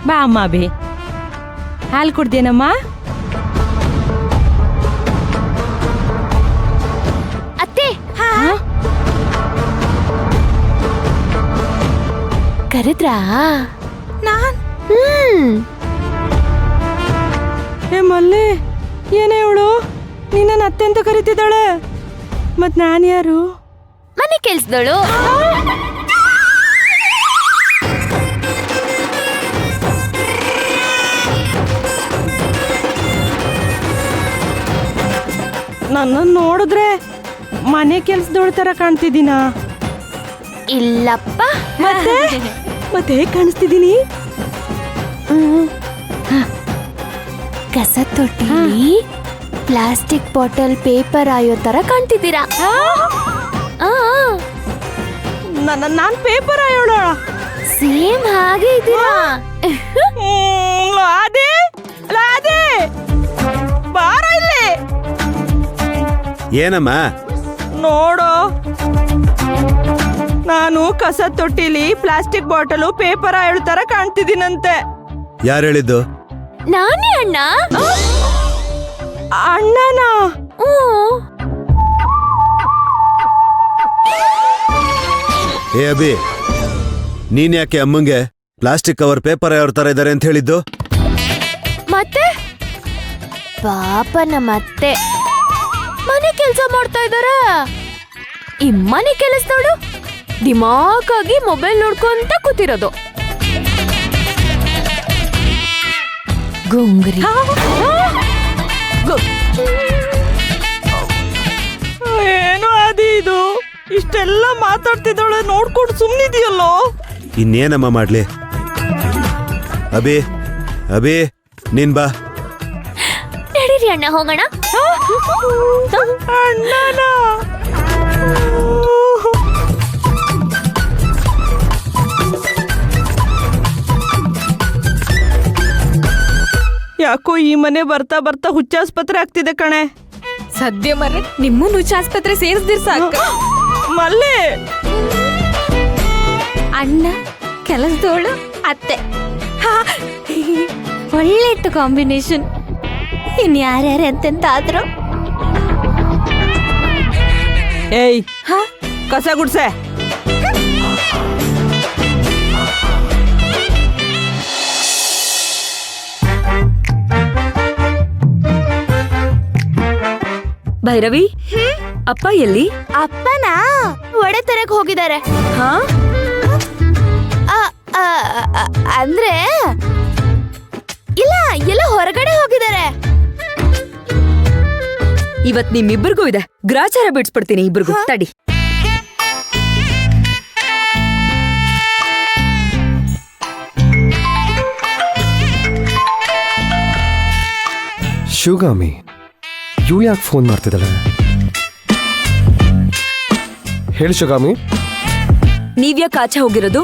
ಬಾ ಅಮ್ಮ ಅಭಿ, ಹಾಲು ಕುಡ್ದೇನಮ್ಮ? ಅತ್ತೆ ಕರೆದ್ರಾ? ಏ ಮಲ್ಲೆ, ಏನೇ ಇವಳು ನಿನ್ನ ಅತ್ತೆ ಅಂತ ಕರಿತಿದ್ದಾಳೆ? ಮತ್ ನಾನು ಯಾರು? ಮನೆ ಕೆಲ್ಸದಳು. ನನ್ನ ನೋಡಿದ್ರೆ ಮನೆ ಕೆಲ್ಸದೋಳ ತರ ಕಾಣ್ತಿದ್ದೀನ? ಇಲ್ಲಪ್ಪ. ಮತ್ತೆ ಹೇಗ್ ಕಾಣಿಸ್ತಿದ್ದೀನಿ? ಕಸ ತೊಟ್ಟಿಲಿ ಪ್ಲಾಸ್ಟಿಕ್ ಬಾಟಲ್ ಪೇಪರ್ ಆಯೋ ತರ ಕಾಣ್ತಿದ್ದೀರಾ. ನಾನ್ ಪೇಪರ್ ಆಯೋಳ ಸೇಮ್ ಹಾಗೆ ಇದ್ದೀರಾ. ಲಾದೆ ಲಾದೆ ಬಾರ ಇಲ್ಲಿ. ಏನಮ್ಮ? ನೋಡು, ನಾನು ಕಸ ತೊಟ್ಟಿಲಿ ಪ್ಲಾಸ್ಟಿಕ್ ಬಾಟಲು ಪೇಪರ್ ಆಯೋಳ ತರ ಕಾಣ್ತಿದ್ದೀನಂತೆ. ಯಾರು ಹೇಳಿದ್ದು? ನಾನೇ ಅಣ್ಣ. ಅಣ್ಣನಾ? ಏ ಅಭಿ, ನೀನ್ ಯಾಕೆ ಅಮ್ಮಂಗೆ ಪ್ಲಾಸ್ಟಿಕ್ ಕವರ್ ಪೇಪರ್ ಯಾವ ತರ ಇದಾರೆ ಅಂತ ಹೇಳಿದ್ದು? ಮತ್ತೆ ಪಾಪ ನಮ್ಮತ್ತೆ ಮನೆ ಕೆಲಸ ಮಾಡ್ತಾ ಇದಾರ. ಈ ಮನೆ ಕೆಲಸದವಳು ದಿಮಾಕಾಗಿ ಮೊಬೈಲ್ ನೋಡ್ಕೊಂತ ಕೂತಿರೋದು. ಗುಂಗ್ರಿ ಏನು ಅದಿ ಇದು? ಇಷ್ಟೆಲ್ಲ ಮಾತಾಡ್ತಿದ್ದಾಳೆ, ನೋಡ್ಕೊಂಡು ಸುಮ್ನಿದೆಯಲ್ಲೋ. ಇನ್ನೇನಮ್ಮ ಮಾಡ್ಲಿ? ಅಭಿ ಅಭಿ, ನೀನ್ ಬಾ. ನಡೀರಿ ಅಣ್ಣ, ಹೋಗೋಣ. ಅಣ್ಣನ ಯಾಕೋ ಈ ಮನೆ ಬರ್ತಾ ಬರ್ತಾ ಹುಚ್ಚಾಸ್ಪತ್ರೆ ಆಗ್ತಿದೆ ಕಣೆ. ಸದ್ಯ ಮರ್ರೆ, ನಿಮ್ಮನ್ನು ಹುಚ್ಚಾಸ್ಪತ್ರೆ ಸೇರಿಸ್ದಿರ್ ಸಾಕ. ಮಲ್ಲೆ, ಅಣ್ಣ, ಕೆಲಸದೋಳು, ಅತ್ತೆ, ಒಳ್ಳೆ ಇತ್ತು ಕಾಂಬಿನೇಷನ್. ಇನ್ ಯಾರ್ಯಾರು ಎಂತೆಂತಾದ್ರು. ಏಯ್ ಕಸ ಗುಡ್ಸೆ. ಭೈರವಿ, ಅಪ್ಪ ಎಲ್ಲಿ? ಅಪ್ಪನಾ ಒಡೆ ತರಕ್ ಹೋಗಿದ್ದಾರೆ. ಹಾ, ಅಂದ್ರೆ ಇಲ್ಲ, ಎಲ್ಲ ಹೊರಗಡೆ ಹೋಗಿದ್ದಾರೆ. ಇವತ್ ನಿಮ್ಮಿಬ್ಬರಿಗೂ ಇದೆ ಗ್ರಾಚಾರ ಬಿಡ್ಸ್ಬಿಡ್ತೀನಿ ಇಬ್ರಿಗೂ. ತಡಿ. ಶಿವಗಾಮಿ, ಇವಳು ಯಾಕೆ ಫೋನ್ ಮಾಡ್ತಿದ್ದಾಳೆ? ಹೇಳಿ ಶಿವಗಾಮಿ. ನೀವ್ಯಾಕೆ ಆಚೆ ಹೋಗಿರೋದು?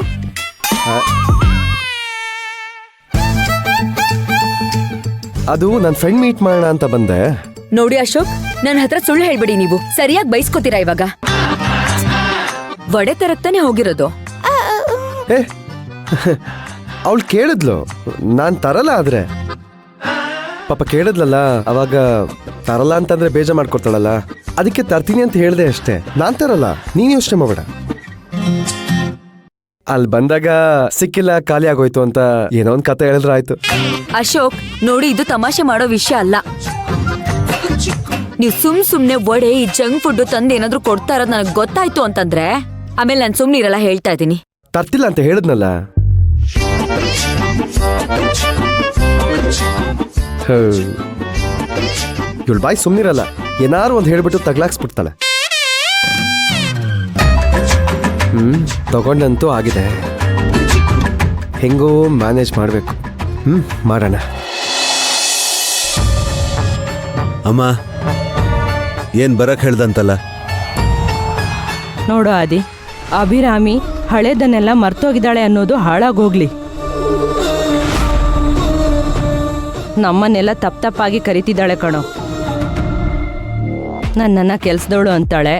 ಅದು ನನ್ನ ಫ್ರೆಂಡ್ ಮೀಟ್ ಮಾಡೋಣ ಅಂತ ಬಂದೆ. ನೋಡಿ ಅಶೋಕ್, ನನ್ನ ಹತ್ರ ಸುಳ್ಳು ಹೇಳ್ಬಿಡಿ. ನೀವು ಸರಿಯಾಗಿ ಬೈಸ್ಕೋತೀರಾ ಇವಾಗ. ವಡೆ ತರಕ್ತಾನೆ ಹೋಗಿರೋದು. ಏ ಅವಳು ಕೇಳಿದ್ಲು, ನಾನ್ ತರಲ್ಲ. ಆದ್ರೆ ಪಾಪ ಕೇಳಿದ್ಲಲ್ಲ, ಅವಾಗ ತರಲ್ಲ ಅಂತಂದ್ರೆ ಬೇಜಾರ್ ಮಾಡ್ಕೊಡ್ತಾಳಲ್ಲ, ಅದಕ್ಕೆ ತರ್ತೀನಿ ಅಂತ ಹೇಳ್ದೆ ಅಷ್ಟೇ. ನಾನ್ ತರಲ್ಲ, ನೀನ್ ಯೋಚನೆ ಮಾಡಬೇಡ. ಅಲ್ಲಿ ಬಂದಾಗ ಸಿಕ್ಕಿಲ್ಲ, ಖಾಲಿ ಆಗೋಯ್ತು ಅಂತ ಏನೋ ಒಂದ್ ಕತೆ ಹೇಳಿದ್ರೆ ಆಯ್ತು. ಅಶೋಕ್ ನೋಡಿ, ಇದು ತಮಾಷೆ ಮಾಡೋ ವಿಷಯ ಅಲ್ಲ. ನೀವು ಸುಮ್ನೆ ವಡೆ, ಈ ಜಂಕ್ ಫುಡ್ ತಂದು ಏನಾದ್ರೂ ಕೊಡ್ತಾ ಇರೋದು ನನಗೆ ಗೊತ್ತಾಯ್ತು ಅಂತಂದ್ರೆ ಆಮೇಲೆ ನಾನು ಸುಮ್ನೆ ಇರಲ್ಲ, ಹೇಳ್ತಾ ಇದ್ದೀನಿ. ತರ್ತಿಲ್ಲ ಅಂತ ಹೇಳಿದ್ನಲ್ಲ. ಇವಳು ಬಾಯಿ ಸುಮ್ನಿರಲ್ಲ, ಏನಾರು ಒಂದ್ ಹೇಳ್ಬಿಟ್ಟು ತಗ್ಲಾಕ್ಸ್ಬಿಡ್ತಾಳೆ. ತಗೊಂಡಂತೂ ಆಗಿದೆ, ಹೆಂಗೋ ಮ್ಯಾನೇಜ್ ಮಾಡ್ಬೇಕು. ಮಾಡೋಣ. ಅಮ್ಮ ಏನ್ ಬರಕ್ ಹೇಳ್ದಂತಲ್ಲ? ನೋಡು ಆದಿ, ಅಭಿರಾಮಿ ಹಳೇದನ್ನೆಲ್ಲ ಮರ್ತೋಗಿದ್ದಾಳೆ ಅನ್ನೋದು ಹಾಳಾಗೋಗ್ಲಿ. ನಮ್ಮನ್ನೆಲ್ಲ ತಪ್ಪಾಗಿ ಕರಿತಿದ್ದಾಳೆ ಕಣೋ. ನನ್ನನ್ನ ಕೆಲ್ಸದವಳು ಅಂತಾಳೆ,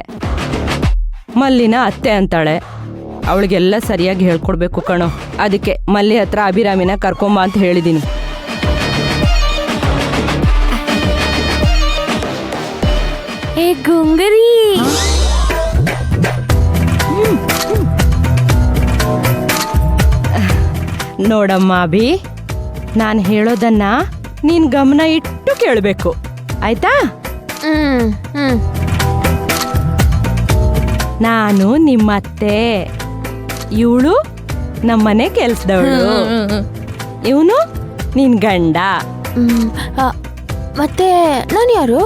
ಮಲ್ಲಿನ ಅತ್ತೆ ಅಂತಾಳೆ, ಅವಳಿಗೆಲ್ಲ ಸರಿಯಾಗಿ ಹೇಳ್ಕೊಡ್ಬೇಕು ಕಣೋ. ಅದಕ್ಕೆ ಮಲ್ಲಿ ಹತ್ರ ಅಭಿರಾಮಿನ ಕರ್ಕೊಂಬ ಅಂತ ಹೇಳಿದೀನಿ. ಏ ಗುಂಗರಿ, ನೋಡಮ್ಮ ಅಭಿ, ನಾನು ಹೇಳೋದನ್ನ ನೀನ್ ಗಮನ ಇಟ್ಟು ಕೇಳಬೇಕು, ಆಯ್ತಾ? ನಾನು ನಿಮ್ಮತ್ತೆ, ಇವಳು ನಮ್ಮನೆ ಕೆಲ್ಸದವಳು, ಇವನು ನಿನ್ ಗಂಡ. ಮತ್ತೆ ನಾನು ಯಾರು?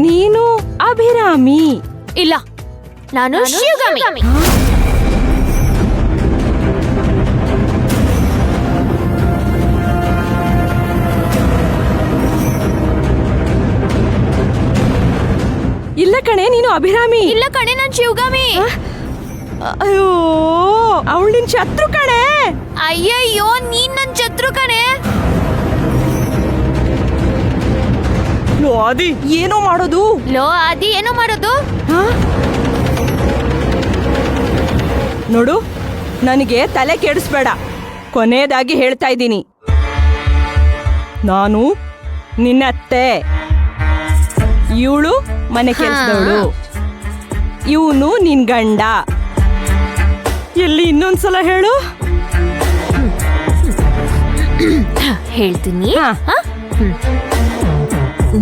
ನೀನು ಅಭಿರಾಮಿ. ಇಲ್ಲ, ನಾನು ಶಿವಗಾಮಿ. ಇಲ್ಲ ಕಣೆ, ನೀನು ಅಭಿರಾಮಿ. ಇಲ್ಲ ಕಣೆ, ನಾನು ಶಿವಗಾಮಿ. ಅಯ್ಯೋ, ಅವಳು ನಿನ್ ಶತ್ರು ಕಣೆ. ಅಯ್ಯಯ್ಯೋ, ನೀನ್ ನನ್ ಶತ್ರು ಕಣೆ. ಲೋ ಆದಿ, ಏನೋ ಮಾಡೋದು? ಲೋ ಆದಿ, ಏನೋ ಮಾಡೋದು? ನೋಡು, ನನಗೆ ತಲೆ ಕೆಡಿಸ್ಬೇಡ. ಕೊನೆಯದಾಗಿ ಹೇಳ್ತಾ ಇದ್ದೀನಿ, ನಾನು ನಿನ್ನತ್ತೆ, ಇವಳು ಮನೆ ಕೆಲ್ಸದವಳು, ಇವನು ನಿನ್ ಗಂಡ. ಎಲ್ಲಿ ಇನ್ನೊಂದ್ಸಲ ಹೇಳು. ಹೇಳ್ತೀನಿ. ಹಾ.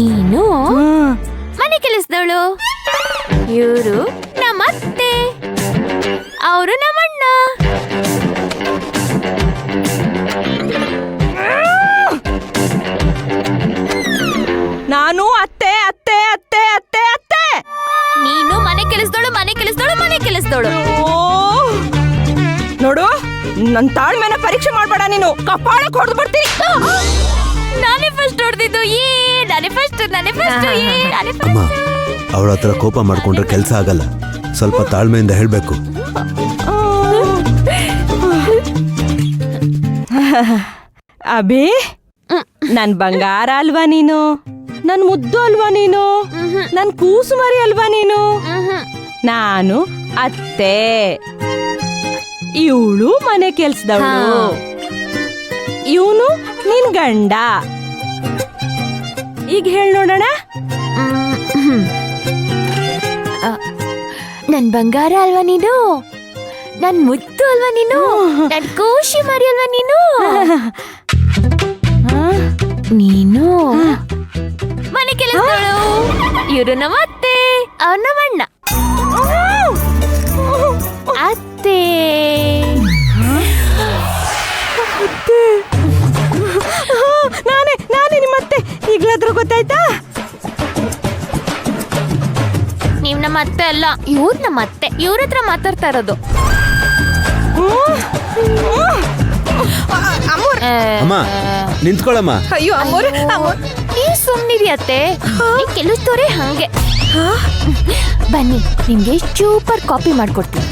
ನೀನು ಮನೆ ಕೆಲಸದವಳು, ಇವರು ನಮ್ಮತ್ತೆ, ಅವರು ನಮ್ಮಣ್ಣ. ನಾನು ಅತ್ತೆ ಅತ್ತೆ ಅತ್ತೆ ಅತ್ತೆ ಅತ್ತೆ. ನೀನು ಮನೆ ಕೆಲಸದವಳು, ಮನೆ ಕೆಲಸದವಳು, ಮನೆ ಕೆಲಸದವಳು. ನೋಡು, ನನ್ ತಾಳ್ಮೆನ ಪರೀಕ್ಷೆ ಮಾಡ್ಬೇಡ ನೀನು. ಕಪಾಳಕ್ಕೆ ಹೊಡೆದು ಬಿಡ್ತೀನಿ. ನಾನೇ ಫಸ್ಟ್ ಹೊಡೆದಿದ್ದು. ನಾನೇ ಫಸ್ಟ್. ಅಮ್ಮ, ಅವಳ ಹತ್ರ ಕೋಪ ಮಾಡ್ಕೊಂಡ್ರೆ ಕೆಲಸ ಆಗಲ್ಲ. ಸ್ವಲ್ಪ ತಾಳ್ಮೆಯಿಂದ ಹೇಳ್ಬೇಕು. ಅಭಿ, ನನ್ ಬಂಗಾರ ಅಲ್ವಾ ನೀನು? ನನ್ ಮುದ್ದು ಅಲ್ವಾ ನೀನು? ನನ್ ಕೂಸು ಮರಿ ಅಲ್ವಾ ನೀನು? ನಾನು ಅತ್ತೆ, ಇವಳು ಮನೆ ಕೆಲ್ಸದವಳು, ಇವನು ನಿನ್ ಗಂಡ. ಈಗ ಹೇಳ್ ನೋಡೋಣ. ನನ್ ಬಂಗಾರ ಅಲ್ವಾ ನೀನು? ನನ್ ಮುದ್ದು ಅಲ್ವಾ ನೀನು? ನನ್ ಖುಷಿ ಮರಿ ಅಲ್ವಾ ನೀನು? ನೀನು ಮನೆ ಕೆಲಸದವಳು, ಇವರು ನಮ್ಮ ಅತ್ತೆ, ಅವ್ರ ನಮ್ಮಣ್ಣ. ಅತ್ತೆ, ನಾನೇ ನಿಮ್ಮತ್ತೆ. ಈಗ್ಲಾದ್ರೂ ಗೊತ್ತಾಯ್ತಾ? ನೀವ್ ನಮ್ಮ ಅತ್ತೆ ಅಲ್ಲ, ಇವ್ರು ನಮ್ಮ ಅತ್ತೆ. ಇವ್ರ ಹತ್ರ ಮಾತಾಡ್ತಾ ಇರೋದು. ಅಮ್ಮ, ನಿಂತ್ಕೊಳ್ಳಮ್ಮ. ಅಯ್ಯೋ ಅಮ್ಮೋರೆ, ನೀವ್ ಸುಮ್ನಿರಿ ಅತ್ತೆ. ಕೆಲಸದವ್ರೆ ಹಂಗೆ. ಬನ್ನಿ, ನಿಮ್ಗೆ ಸೂಪರ್ ಕಾಪಿ ಮಾಡ್ಕೊಡ್ತೀನಿ.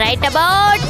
Write about